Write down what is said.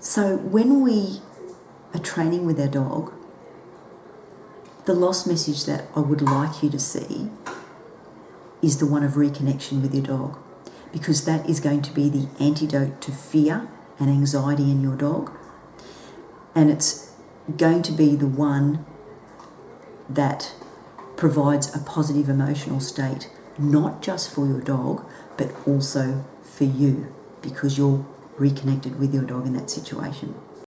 So when we are training with our dog, the lost message that I would like you to see is the one of reconnection with your dog, because that is going to be the antidote to fear and anxiety in your dog. And it's going to be the one that provides a positive emotional state, not just for your dog, but also for you, because you're reconnected with your dog in that situation.